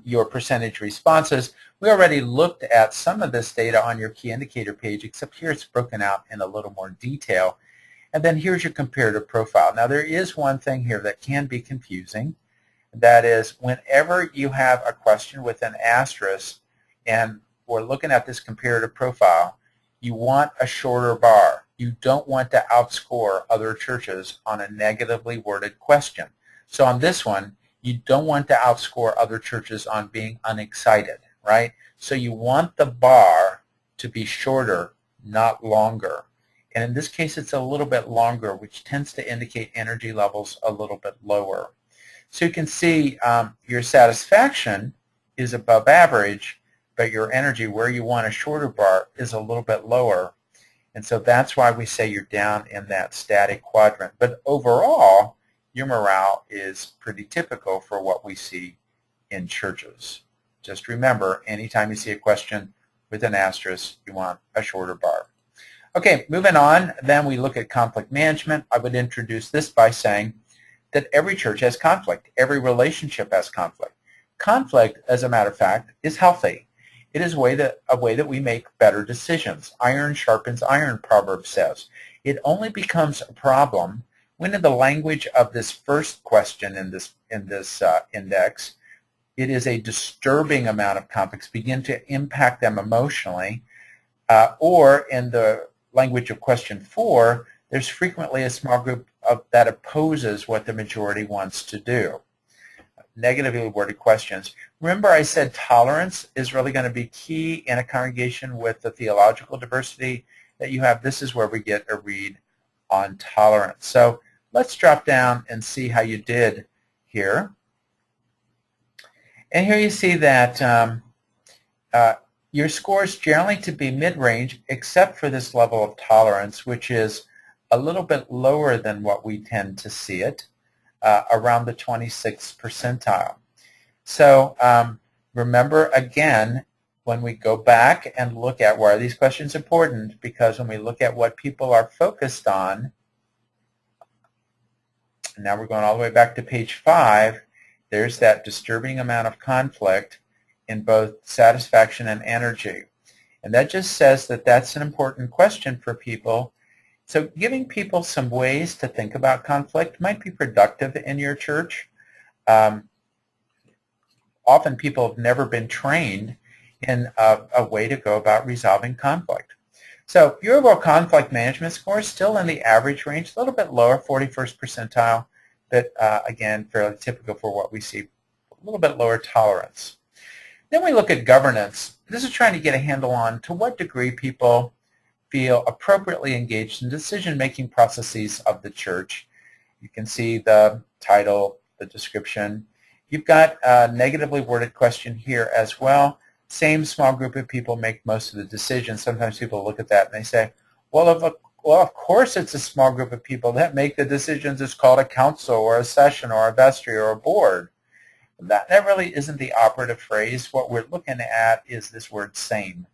Speaker 2: your percentage responses. We already looked at some of this data on your key indicator page, except here it's broken out in a little more detail. And then here's your comparative profile. Now there is one thing here that can be confusing. That is, whenever you have a question with an asterisk and we're looking at this comparative profile, you want a shorter bar. You don't want to outscore other churches on a negatively worded question. So on this one, you don't want to outscore other churches on being unexcited, right? So you want the bar to be shorter, not longer. And in this case, it's a little bit longer, which tends to indicate energy levels a little bit lower. So you can see your satisfaction is above average, but your energy, where you want a shorter bar, is a little bit lower. And so that's why we say you're down in that static quadrant. But overall, your morale is pretty typical for what we see in churches. Just remember, anytime you see a question with an asterisk, you want a shorter bar. Okay, moving on, then we look at conflict management. I would introduce this by saying that every church has conflict. Every relationship has conflict. Conflict, as a matter of fact, is healthy. It is a way that we make better decisions. Iron sharpens iron, Proverbs says. It only becomes a problem when, in the language of this first question in this index, it is a disturbing amount of conflicts begin to impact them emotionally, or in the language of question 4, there's frequently a small group that opposes what the majority wants to do. Negatively worded questions. Remember, I said tolerance is really going to be key in a congregation with the theological diversity that you have. This is where we get a read on tolerance. So let's drop down and see how you did here. And here you see that your scores generally to be mid-range, except for this level of tolerance, which is a little bit lower than what we tend to see it, around the 26th percentile. So remember, again, when we go back and look at why are these questions important, because when we look at what people are focused on, and now we're going all the way back to page 5, there's that disturbing amount of conflict in both satisfaction and energy. And that just says that that's an important question for people. So giving people some ways to think about conflict might be productive in your church. Often people have never been trained in a way to go about resolving conflict. So your overall conflict management score is still in the average range, a little bit lower, 41st percentile, but again, fairly typical for what we see, a little bit lower tolerance. Then we look at governance. This is trying to get a handle on to what degree people feel appropriately engaged in decision-making processes of the church. You can see the title, the description. You've got a negatively worded question here as well. Same small group of people make most of the decisions. Sometimes people look at that and they say, well, of course it's a small group of people that make the decisions. It's called a council or a session or a vestry or a board. That really isn't the operative phrase. What we're looking at is this word same.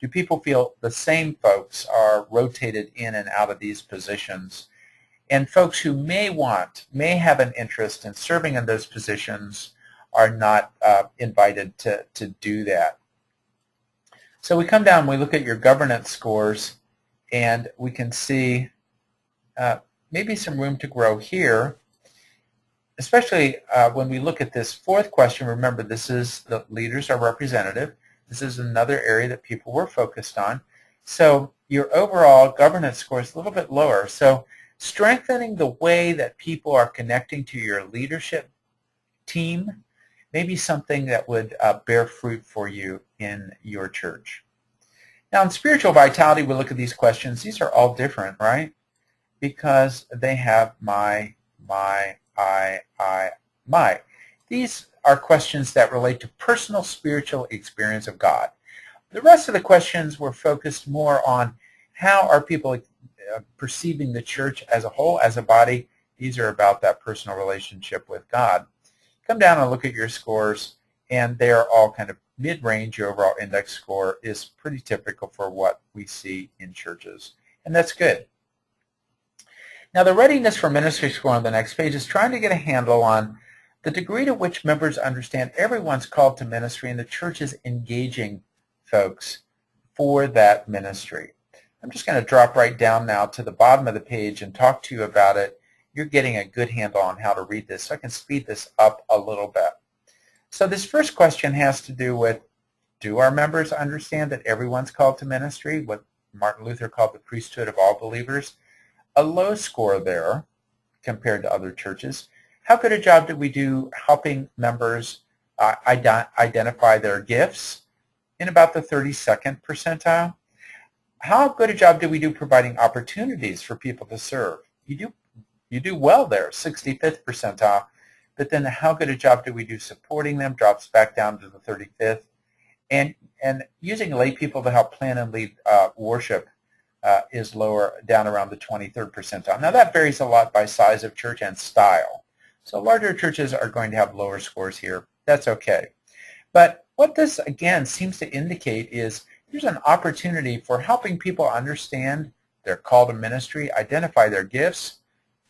Speaker 2: Do people feel the same folks are rotated in and out of these positions? And folks who may have an interest in serving in those positions are not invited to do that. So we come down, we look at your governance scores, and we can see maybe some room to grow here, especially when we look at this fourth question. Remember, this is the leaders are representative. This is another area that people were focused on. So your overall governance score is a little bit lower. So strengthening the way that people are connecting to your leadership team may be something that would bear fruit for you in your church. Now, in spiritual vitality, we look at these questions. These are all different, right? Because they have my. These are questions that relate to personal spiritual experience of God. The rest of the questions were focused more on how are people perceiving the church as a whole, as a body. These are about that personal relationship with God. Come down and look at your scores, and they are all kind of mid-range, your overall index score is pretty typical for what we see in churches, and that's good. Now, the readiness for ministry score on the next page is trying to get a handle on the degree to which members understand everyone's called to ministry and the church is engaging folks for that ministry. I'm just going to drop right down now to the bottom of the page and talk to you about it. You're getting a good handle on how to read this, so I can speed this up a little bit. So this first question has to do with, do our members understand that everyone's called to ministry, what Martin Luther called the priesthood of all believers? A low score there compared to other churches. How good a job did we do helping members identify their gifts? In about the 32nd percentile. How good a job did we do providing opportunities for people to serve? You do well there, 65th percentile. But then how good a job did we do supporting them? Drops back down to the 35th. And using lay people to help plan and lead worship is lower, down around the 23rd percentile. Now that varies a lot by size of church and style. So larger churches are going to have lower scores here. That's okay. But what this, again, seems to indicate is there's an opportunity for helping people understand their call to ministry, identify their gifts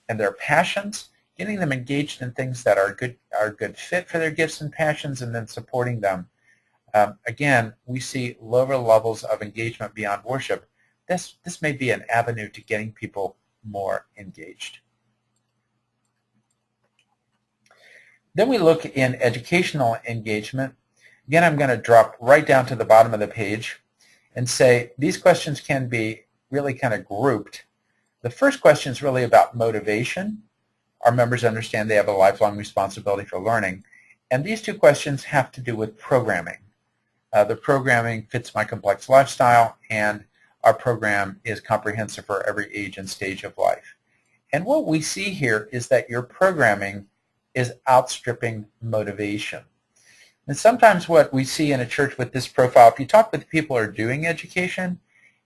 Speaker 2: and their passions, getting them engaged in things that are a good fit for their gifts and passions, and then supporting them. Again, we see lower levels of engagement beyond worship. This may be an avenue to getting people more engaged. Then we look in educational engagement. Again, I'm going to drop right down to the bottom of the page and say these questions can be really kind of grouped. The first question is really about motivation. Our members understand they have a lifelong responsibility for learning. And these two questions have to do with programming. The programming fits my complex lifestyle, and our program is comprehensive for every age and stage of life. And what we see here is that your programming is outstripping motivation. And sometimes what we see in a church with this profile, if you talk with people who are doing education,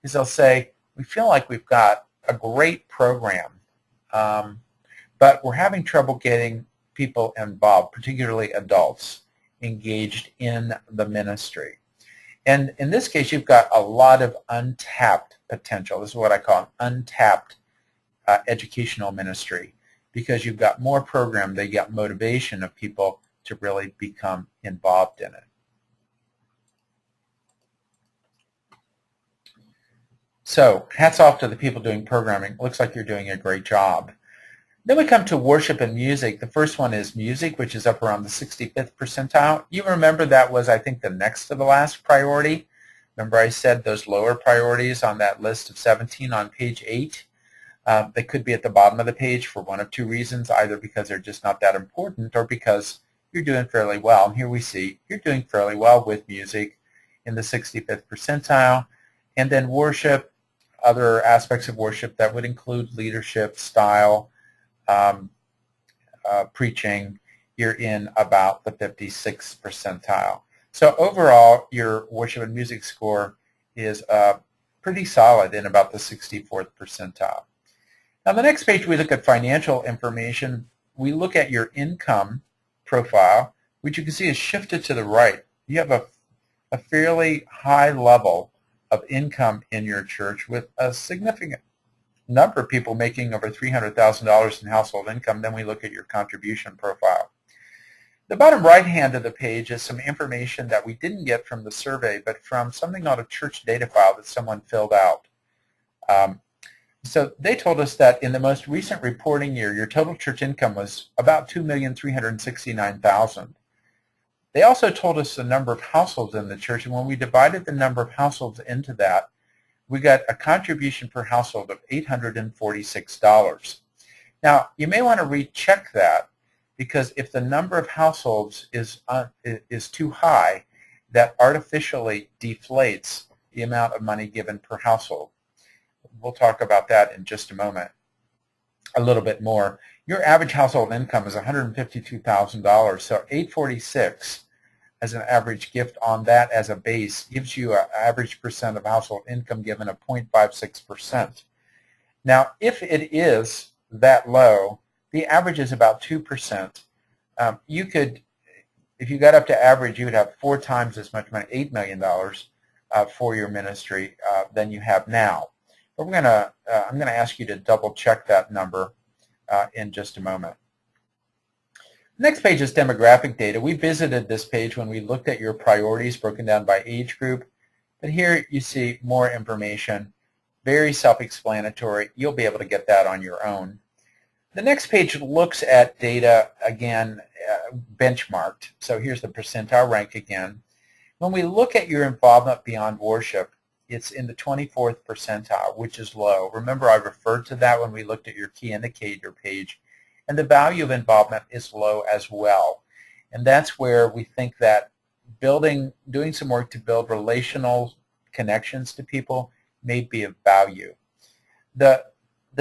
Speaker 2: is they'll say, we feel like we've got a great program, but we're having trouble getting people involved, particularly adults, engaged in the ministry. And in this case, you've got a lot of untapped potential. This is what I call an untapped educational ministry, because you've got more program, they get motivation of people to really become involved in it. So hats off to the people doing programming. Looks like you're doing a great job. Then we come to worship and music. The first one is music, which is up around the 65th percentile. You remember that was, I think, the next to the last priority. Remember I said those lower priorities on that list of 17 on page 8? They could be at the bottom of the page for one of two reasons, either because they're just not that important or because you're doing fairly well. And here we see you're doing fairly well with music in the 65th percentile. And then worship, other aspects of worship that would include leadership, style, preaching, you're in about the 56th percentile. So overall, your worship and music score is pretty solid in about the 64th percentile. Now, the next page, we look at financial information. We look at your income profile, which you can see is shifted to the right. You have a fairly high level of income in your church with a significant number of people making over $300,000 in household income. Then we look at your contribution profile. The bottom right hand of the page is some information that we didn't get from the survey, but from something called a church data file that someone filled out. So they told us that in the most recent reporting year, your total church income was about $2,369,000. They also told us the number of households in the church, and when we divided the number of households into that, we got a contribution per household of $846. Now, you may want to recheck that, because if the number of households is too high, that artificially deflates the amount of money given per household. We'll talk about that in just a moment, a little bit more. Your average household income is $152,000, so $846 as an average gift on that as a base gives you an average percent of household income given of 0.56%. Now, if it is that low, the average is about 2%. You could if you got up to average, you would have 4 times as much money, $8 million for your ministry than you have now. But I'm going to ask you to double check that number in just a moment. Next page is demographic data. We visited this page when we looked at your priorities broken down by age group. But here you see more information, very self-explanatory. You'll be able to get that on your own. The next page looks at data, again, benchmarked. So here's the percentile rank again. When we look at your involvement beyond worship, it's in the 24th percentile, which is low. Remember, I referred to that when we looked at your key indicator page. And the value of involvement is low as well. And that's where we think that doing some work to build relational connections to people may be of value. The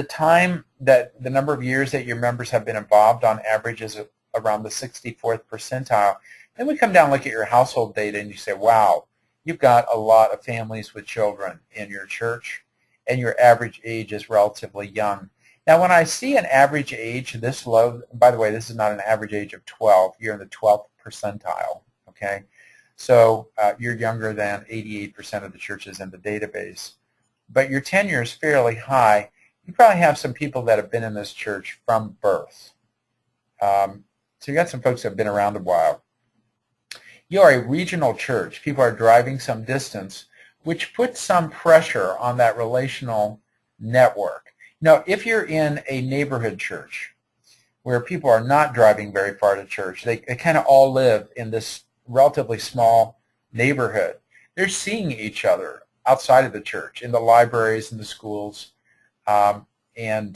Speaker 2: time that the number of years that your members have been involved on average is around the 64th percentile. Then we come down and look at your household data and you say, wow, you've got a lot of families with children in your church and your average age is relatively young. Now, when I see an average age this low, by the way, this is not an average age of 12. You're in the 12th percentile, okay? So you're younger than 88% of the churches in the database. But your tenure is fairly high. You probably have some people that have been in this church from birth. So you got some folks that have been around a while. You are a regional church. People are driving some distance, which puts some pressure on that relational network. Now, if you're in a neighborhood church where people are not driving very far to church, they kind of all live in this relatively small neighborhood. They're seeing each other outside of the church, in the libraries, in the schools, and in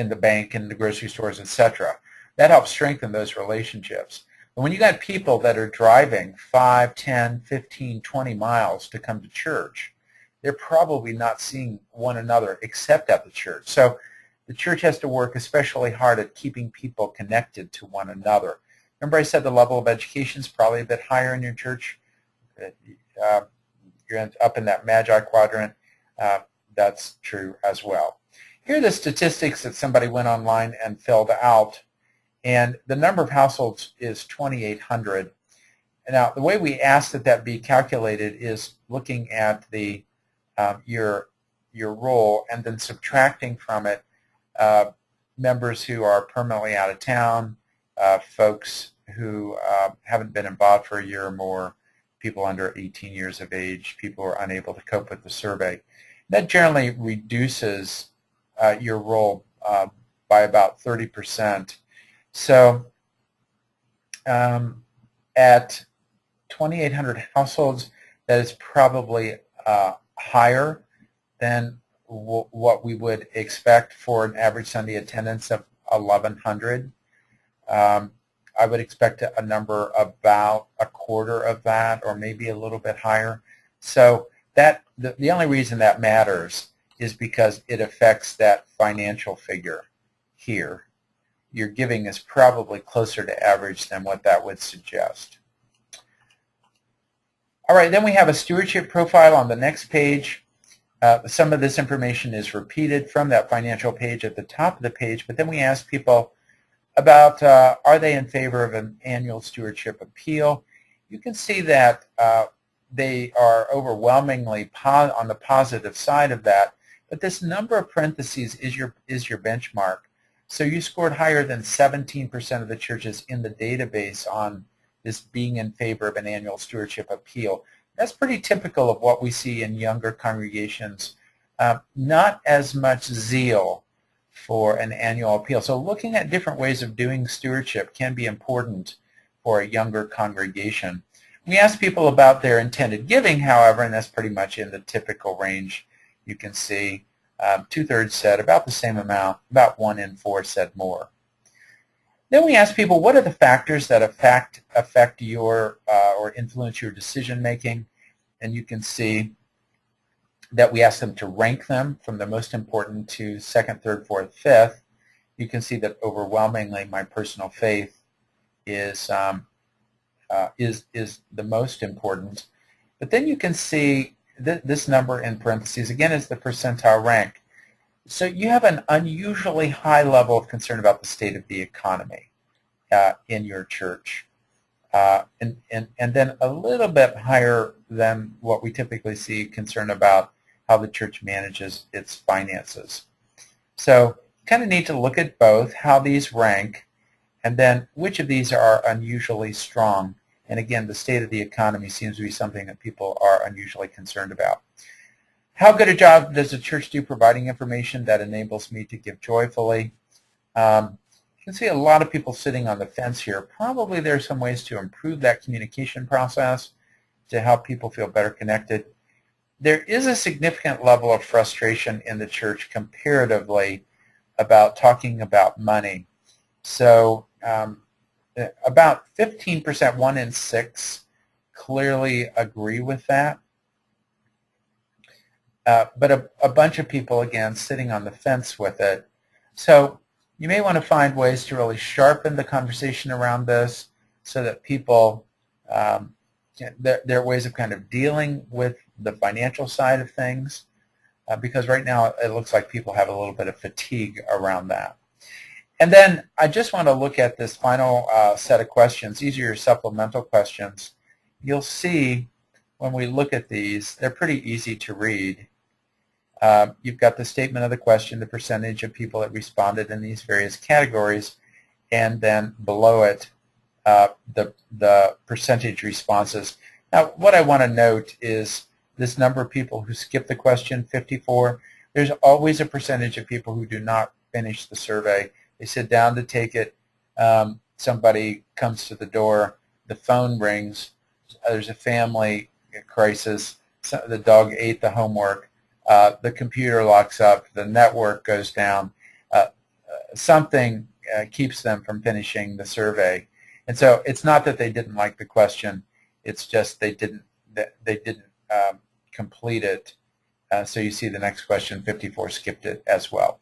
Speaker 2: the bank, and the grocery stores, etc. That helps strengthen those relationships. But when you got people that are driving 5, 10, 15, 20 miles to come to church, they're probably not seeing one another except at the church. So the church has to work especially hard at keeping people connected to one another. Remember I said the level of education is probably a bit higher in your church? You're up in that Magi quadrant. That's true as well. Here are the statistics that somebody went online and filled out. And the number of households is 2,800. Now, the way we ask that be calculated is looking at the your role and then subtracting from it members who are permanently out of town, folks who haven't been involved for a year or more, people under 18 years of age, people who are unable to cope with the survey. That generally reduces your role by about 30%. So at 2,800 households, that is probably higher than what we would expect for an average Sunday attendance of 1,100. I would expect a number about a quarter of that, or maybe a little bit higher. So that the only reason that matters is because it affects that financial figure here. Your giving is probably closer to average than what that would suggest. All right, then we have a stewardship profile on the next page. Some of this information is repeated from that financial page at the top of the page, but then we ask people about are they in favor of an annual stewardship appeal. You can see that they are overwhelmingly on the positive side of that, but this number of parentheses is your benchmark. So you scored higher than 17% of the churches in the database on this being in favor of an annual stewardship appeal. That's pretty typical of what we see in younger congregations. Not as much zeal for an annual appeal. So looking at different ways of doing stewardship can be important for a younger congregation. We ask people about their intended giving, however, and that's pretty much in the typical range. You can see 2/3 said about the same amount, about 1 in 4 said more. Then we ask people, what are the factors that affect your or influence your decision making? And you can see that we ask them to rank them from the most important to second, third, fourth, fifth. You can see that overwhelmingly my personal faith is the most important. But then you can see this number in parentheses again is the percentile rank. So you have an unusually high level of concern about the state of the economy. in your church. And then a little bit higher than what we typically see, concern about how the church manages its finances. So you kind of need to look at both, how these rank, and then which of these are unusually strong. And again, the state of the economy seems to be something that people are unusually concerned about. How good a job does the church do providing information that enables me to give joyfully? You can see a lot of people sitting on the fence here. Probably there are some ways to improve that communication process to help people feel better connected. There is a significant level of frustration in the church comparatively about talking about money. So about 15%, 1 in 6, clearly agree with that. But a bunch of people, again, sitting on the fence with it. So you may want to find ways to really sharpen the conversation around this so that people, there are ways of kind of dealing with the financial side of things, because right now it looks like people have a little bit of fatigue around that. And then I just want to look at this final set of questions. These are your supplemental questions. You'll see when we look at these, they're pretty easy to read. You've got the statement of the question, the percentage of people that responded in these various categories, and then below it, the percentage responses. Now, what I want to note is this number of people who skip the question, 54, there's always a percentage of people who do not finish the survey. They sit down to take it. Somebody comes to the door. The phone rings. There's a family crisis. The dog ate the homework. The computer locks up. The network goes down. Something keeps them from finishing the survey. And so it's not that they didn't like the question. It's just they didn't complete it. So you see the next question, 54 skipped it as well.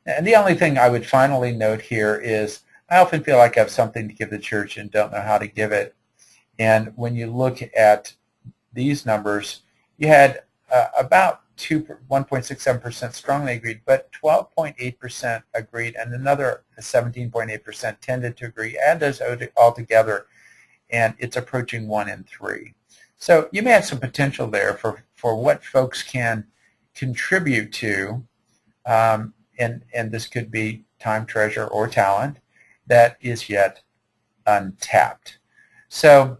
Speaker 2: And the only thing I would finally note here is I often feel like I have something to give the church and don't know how to give it. And when you look at these numbers, you had about 1.67% strongly agreed, but 12.8% agreed, and another 17.8% tended to agree, add those all together, and it's approaching 1 in 3. So you may have some potential there for what folks can contribute to, and this could be time, treasure, or talent that is yet untapped. So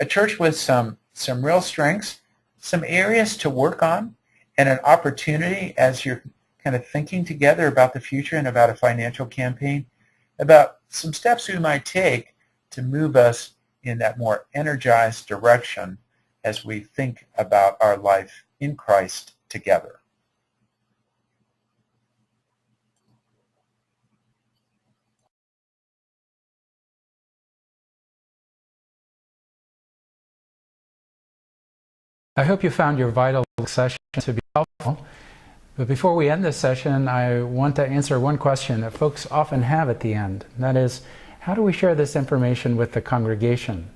Speaker 2: a church with some real strengths, some areas to work on, and an opportunity as you're kind of thinking together about the future and about a financial campaign, about some steps we might take to move us in that more energized direction as we think about our life in Christ together.
Speaker 1: I hope you found your vital session to be helpful. But before we end this session, I want to answer one question that folks often have at the end. That is, how do we share this information with the congregation?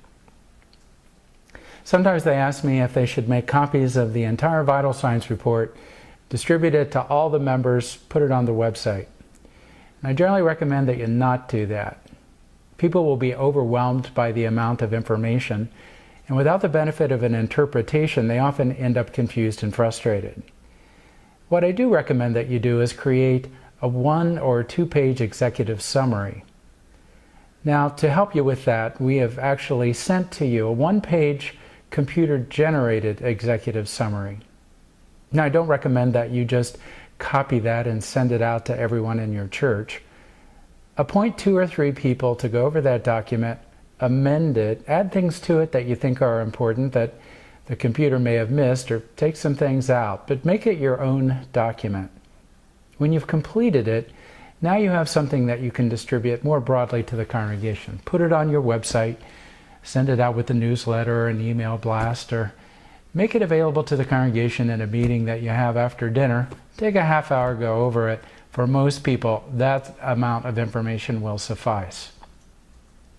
Speaker 1: Sometimes they ask me if they should make copies of the entire Vital Signs report, distribute it to all the members, put it on the website. And I generally recommend that you not do that. People will be overwhelmed by the amount of information, and without the benefit of an interpretation, they often end up confused and frustrated. What I do recommend that you do is create a 1 or 2 page executive summary. Now, to help you with that, we have actually sent to you a 1-page computer-generated executive summary. Now, I don't recommend that you just copy that and send it out to everyone in your church. Appoint 2 or 3 people to go over that document, amend it, add things to it that you think are important that the computer may have missed, or take some things out, but make it your own document. When you've completed it, now you have something that you can distribute more broadly to the congregation. Put it on your website, send it out with a newsletter or an email blast, or make it available to the congregation in a meeting that you have after dinner. Take a half hour, go over it. For most people, that amount of information will suffice.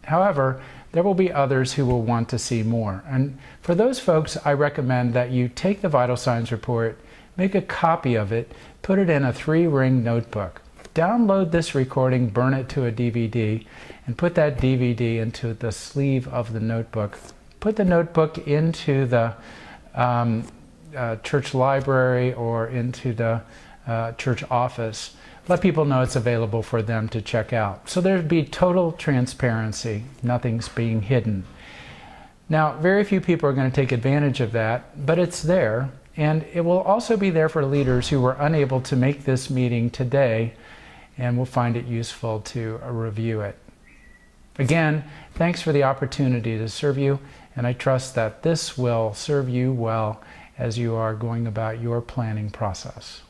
Speaker 1: However, there will be others who will want to see more. And for those folks, I recommend that you take the Vital Signs report, make a copy of it, put it in a 3-ring notebook. download this recording, burn it to a DVD, and put that DVD into the sleeve of the notebook. Put the notebook into the church library or into the church office. Let people know it's available for them to check out. So there'd be total transparency. Nothing's being hidden. Now, very few people are going to take advantage of that, but it's there. And it will also be there for leaders who were unable to make this meeting today and will find it useful to review it. Again, thanks for the opportunity to serve you, and I trust that this will serve you well as you are going about your planning process.